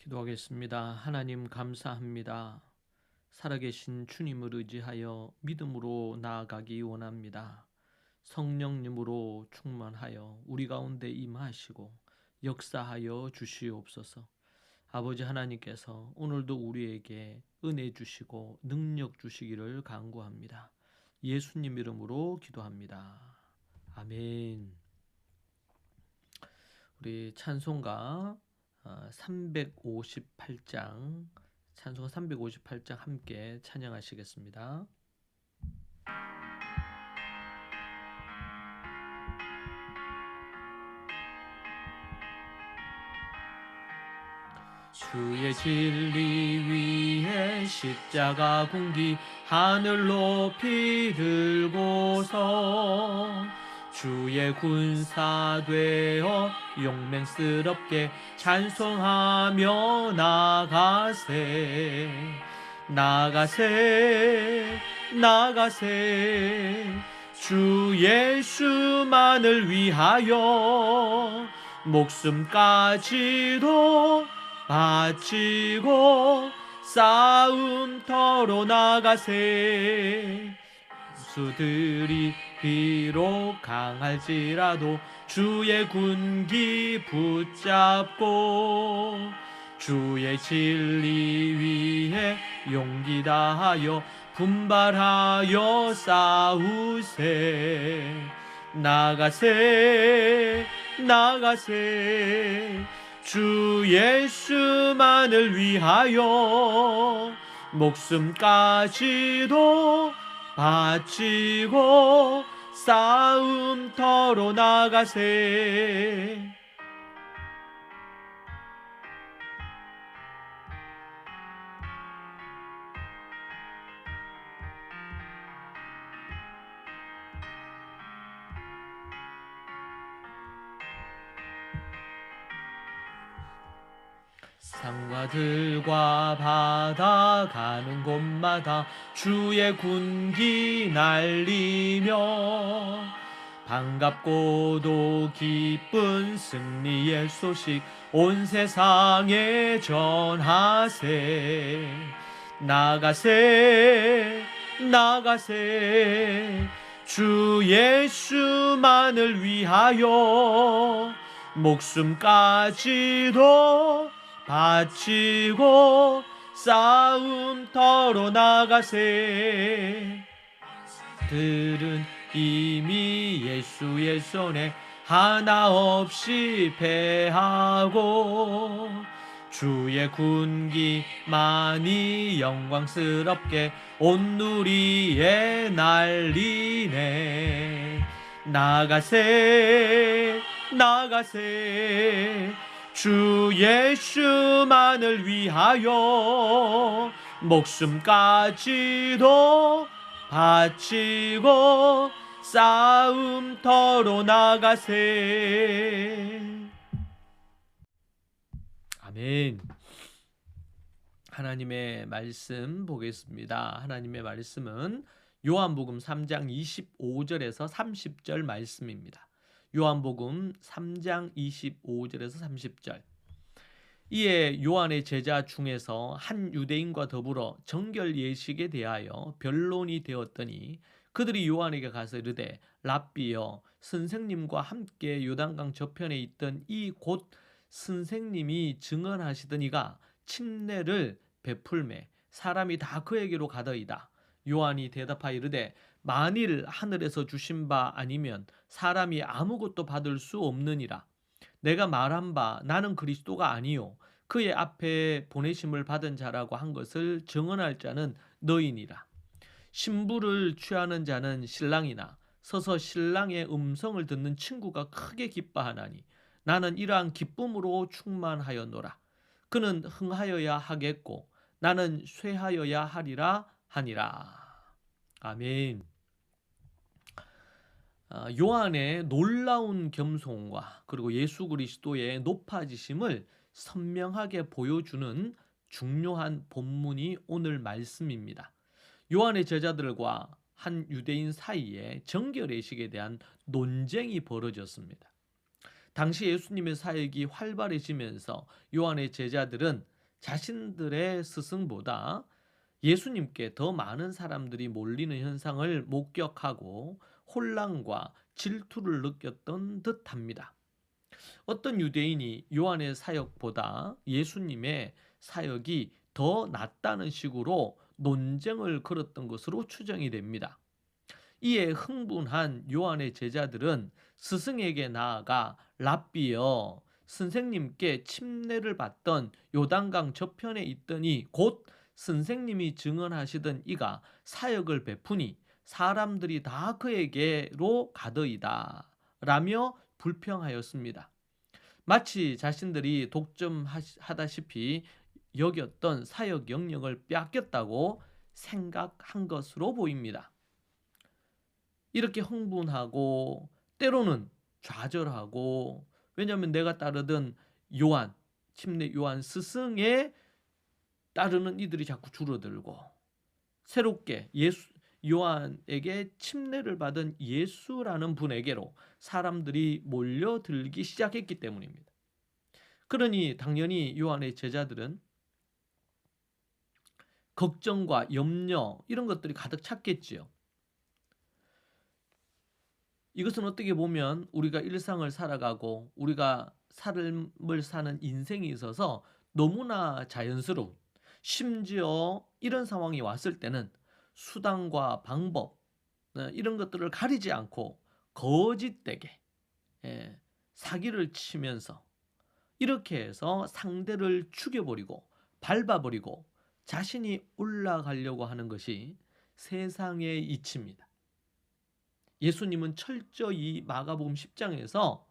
기도하겠습니다. 하나님 감사합니다. 살아계신 주님을 의지하여 믿음으로 나아가기 원합니다. 성령님으로 충만하여 우리 가운데 임하시고 역사하여 주시옵소서. 아버지 하나님께서 오늘도 우리에게 은혜 주시고 능력 주시기를 간구합니다. 예수님 이름으로 기도합니다. 아멘. 우리 찬송가 358장 찬송가 358장 함께 찬양하시겠습니다. 주의 진리 위에 십자가 군기 하늘 높이 들고서 주의 군사 되어 용맹스럽게 찬송하며 나가세 나가세 나가세 주 예수만을 위하여 목숨까지도 바치고 싸움터로 나가세 수들이 비록 강할지라도 주의 군기 붙잡고 주의 진리 위에 용기 다하여 분발하여 싸우세 나가세 나가세 주 예수만을 위하여 목숨까지도 바치고 싸움터로 나가세 산과들과 바다 가는 곳마다 주의 군기 날리며 반갑고도 기쁜 승리의 소식 온 세상에 전하세 나가세 나가세 주 예수만을 위하여 목숨까지도 바치고 싸움터로 나가세 들은 이미 예수의 손에 하나 없이 패하고 주의 군기 많이 영광스럽게 온 누리에 날리네 나가세 나가세 주 예수만을 위하여 목숨까지도 바치고 싸움터로 나가세 아멘. 하나님의 말씀 보겠습니다. 하나님의 말씀은 요한복음 3장 25절에서 30절 말씀입니다. 요한복음 3장 25절에서 30절. 이에 요한의 제자 중에서 한 유대인과 더불어 정결 예식에 대하여 변론이 되었더니 그들이 요한에게 가서 이르되 랍비여 선생님과 함께 요단강 저편에 있던 이 곧 선생님이 증언하시더니가 침례를 베풀매 사람이 다 그에게로 가더이다. 요한이 대답하여 이르되 만일 하늘에서 주신 바 아니면 사람이 아무것도 받을 수 없느니라. 내가 말한 바 나는 그리스도가 아니요 그의 앞에 보내심을 받은 자라고 한 것을 증언할 자는 너희니라. 신부를 취하는 자는 신랑이나 서서 신랑의 음성을 듣는 친구가 크게 기뻐하나니 나는 이러한 기쁨으로 충만하였노라. 그는 흥하여야 하겠고 나는 쇠하여야 하리라 하니라. 아멘. 요한의 놀라운 겸손과 그리고 예수 그리스도의 높아지심을 선명하게 보여주는 중요한 본문이 오늘 말씀입니다. 요한의 제자들과 한 유대인 사이에 정결의식에 대한 논쟁이 벌어졌습니다. 당시 예수님의 사역이 활발해지면서 요한의 제자들은 자신들의 스승보다 예수님께 더 많은 사람들이 몰리는 현상을 목격하고 혼란과 질투를 느꼈던 듯합니다. 어떤 유대인이 요한의 사역보다 예수님의 사역이 더 낫다는 식으로 논쟁을 걸었던 것으로 추정이 됩니다. 이에 흥분한 요한의 제자들은 스승에게 나아가 랍비여, 선생님께 침례를 받던 요단강 저편에 있더니 곧 선생님이 증언하시던 이가 사역을 베푸니 사람들이 다 그에게로 가더이다 라며 불평하였습니다. 마치 자신들이 독점하다시피 여겼던 사역 영역을 빼앗겼다고 생각한 것으로 보입니다. 이렇게 흥분하고 때로는 좌절하고, 왜냐하면 내가 따르던 요한, 침례 요한 스승에 따르는 이들이 자꾸 줄어들고 새롭게 요한에게 침례를 받은 예수라는 분에게로 사람들이 몰려들기 시작했기 때문입니다. 그러니 당연히 요한의 제자들은 걱정과 염려 이런 것들이 가득 찼겠지요. 이것은 어떻게 보면 우리가 일상을 살아가고 우리가 삶을 사는 인생에 있어서 너무나 자연스러운, 심지어 이런 상황이 왔을 때는 수단과 방법 이런 것들을 가리지 않고 거짓되게 사기를 치면서 이렇게 해서 상대를 죽여버리고 밟아버리고 자신이 올라가려고 하는 것이 세상의 이치입니다. 예수님은 철저히 마가복음 10장에서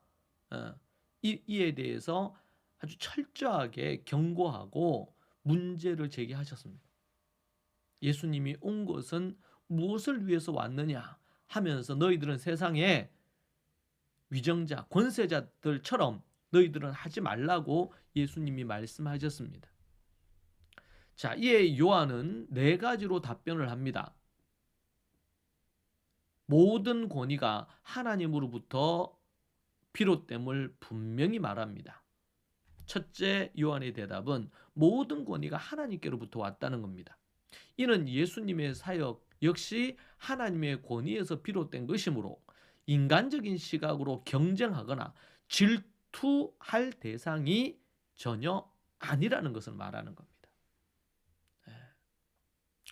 이에 대해서 아주 철저하게 경고하고 문제를 제기하셨습니다. 예수님이 온 것은 무엇을 위해서 왔느냐 하면서 너희들은 세상에 위정자, 권세자들처럼 너희들은 하지 말라고 예수님이 말씀하셨습니다. 자, 이에 요한은 4가지로 답변을 합니다. 모든 권위가 하나님으로부터 비롯됨을 분명히 말합니다. 첫째 요한의 대답은 모든 권위가 하나님께로부터 왔다는 겁니다. 이는 예수님의 사역 역시 하나님의 권위에서 비롯된 것이므로 인간적인 시각으로 경쟁하거나 질투할 대상이 전혀 아니라는 것을 말하는 겁니다.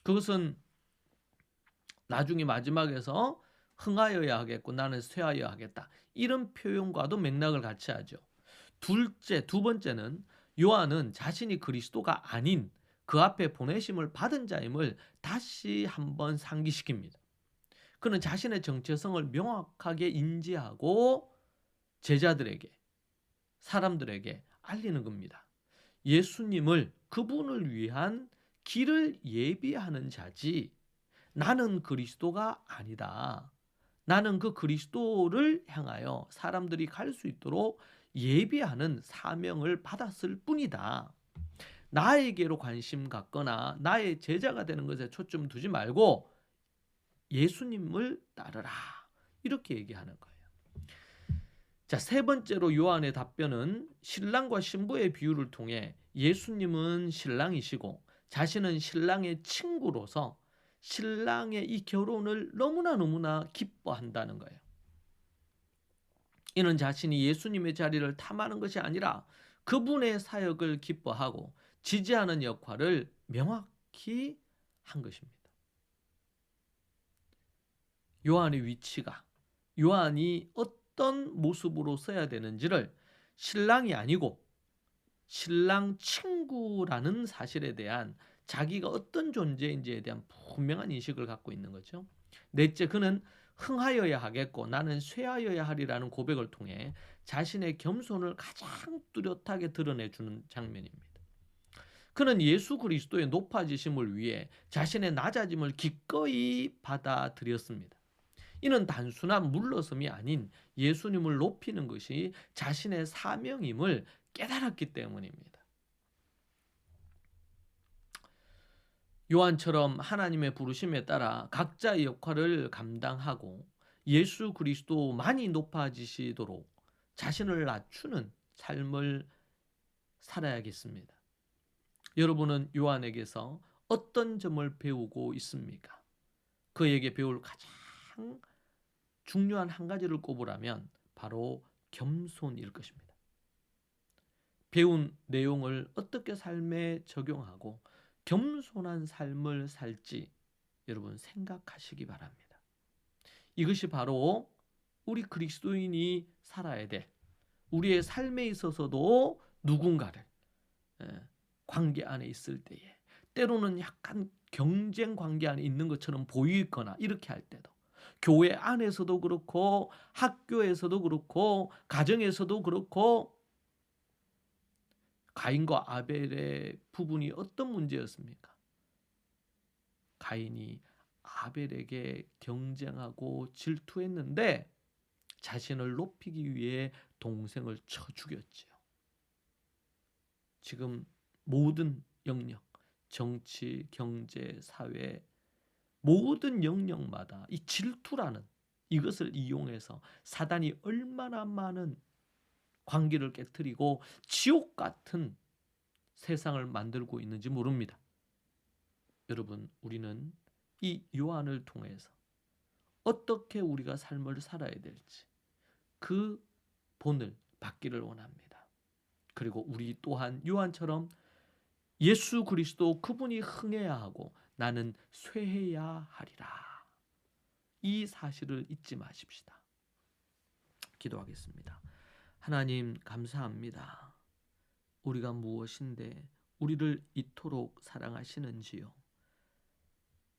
그것은 나중에 마지막에서 흥하여야 하겠고 나는 쇠하여야 하겠다, 이런 표현과도 맥락을 같이 하죠. 두 번째는 요한은 자신이 그리스도가 아닌 그 앞에 보내심을 받은 자임을 다시 한번 상기시킵니다. 그는 자신의 정체성을 명확하게 인지하고 제자들에게, 사람들에게 알리는 겁니다. 예수님을, 그분을 위한 길을 예비하는 자지 나는 그리스도가 아니다. 나는 그 그리스도를 향하여 사람들이 갈 수 있도록 예비하는 사명을 받았을 뿐이다. 나에게로 관심 갖거나 나의 제자가 되는 것에 초점 두지 말고 예수님을 따르라, 이렇게 얘기하는 거예요. 자, 3번째로 요한의 답변은 신랑과 신부의 비유를 통해 예수님은 신랑이시고 자신은 신랑의 친구로서 신랑의 이 결혼을 너무나 기뻐한다는 거예요. 이는 자신이 예수님의 자리를 탐하는 것이 아니라 그분의 사역을 기뻐하고 지지하는 역할을 명확히 한 것입니다. 요한의 위치가, 요한이 어떤 모습으로 써야 되는지를 신랑이 아니고 신랑 친구라는 사실에 대한 자기가 어떤 존재인지에 대한 분명한 인식을 갖고 있는 거죠. 넷째, 그는 흥하여야 하겠고 나는 쇠하여야 하리라는 고백을 통해 자신의 겸손을 가장 뚜렷하게 드러내주는 장면입니다. 그는 예수 그리스도의 높아지심을 위해 자신의 낮아짐을 기꺼이 받아들였습니다. 이는 단순한 물러섬이 아닌 예수님을 높이는 것이 자신의 사명임을 깨달았기 때문입니다. 요한처럼 하나님의 부르심에 따라 각자의 역할을 감당하고 예수 그리스도만이 높아지시도록 자신을 낮추는 삶을 살아야겠습니다. 여러분은 요한에게서 어떤 점을 배우고 있습니까? 그에게 배울 가장 중요한 한 가지를 꼽으라면 바로 겸손일 것입니다. 배운 내용을 어떻게 삶에 적용하고 겸손한 삶을 살지 여러분 생각하시기 바랍니다. 이것이 바로 우리 그리스도인이 살아야 될 우리의 삶에 있어서도 누군가를 관계 안에 있을 때에 때로는 약간 경쟁 관계 안에 있는 것처럼 보이거나 이렇게 할 때도 교회 안에서도 그렇고 학교에서도 그렇고 가정에서도 그렇고 가인과 아벨의 부분이 어떤 문제였습니까? 가인이 아벨에게 경쟁하고 질투했는데 자신을 높이기 위해 동생을 쳐 죽였지요. 지금 모든 영역, 정치, 경제, 사회 모든 영역마다 이 질투라는 이것을 이용해서 사단이 얼마나 많은 관계를 깨트리고 지옥 같은 세상을 만들고 있는지 모릅니다. 여러분, 우리는 이 요한을 통해서 어떻게 우리가 삶을 살아야 될지 그 본을 받기를 원합니다. 그리고 우리 또한 요한처럼 예수 그리스도 그분이 흥해야 하고 나는 쇠해야 하리라. 이 사실을 잊지 마십시다. 기도하겠습니다. 하나님 감사합니다. 우리가 무엇인데 우리를 이토록 사랑하시는지요.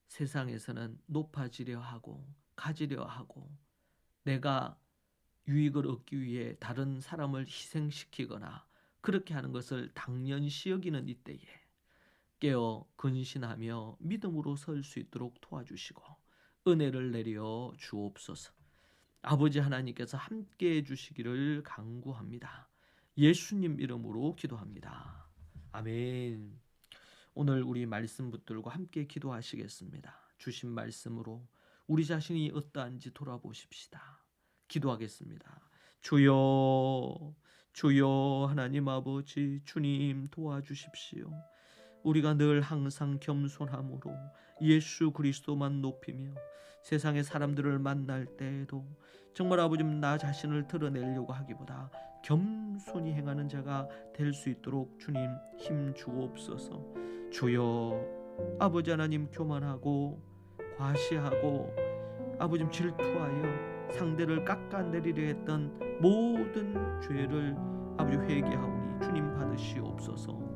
세상에서는 높아지려 하고 가지려 하고 내가 유익을 얻기 위해 다른 사람을 희생시키거나 그렇게 하는 것을 당연시 여기는 이때에 깨어 근신하며 믿음으로 설 수 있도록 도와주시고 은혜를 내려 주옵소서. 아버지 하나님께서 함께해 주시기를 간구합니다. 예수님 이름으로 기도합니다. 아멘. 오늘 우리 말씀 붙들고 함께 기도하시겠습니다. 주신 말씀으로 우리 자신이 어떠한지 돌아보십시다. 기도하겠습니다. 주여, 주여 하나님 아버지 주님 도와주십시오. 우리가 늘 항상 겸손함으로 예수 그리스도만 높이며 세상의 사람들을 만날 때에도 정말 아버지 나 자신을 드러내려고 하기보다 겸손히 행하는 자가 될 수 있도록 주님 힘 주옵소서. 주여, 아버지 하나님 교만하고 과시하고 아버지 질투하여 상대를 깎아내리려 했던 모든 죄를 아버지 회개하오니 주님 받으시옵소서.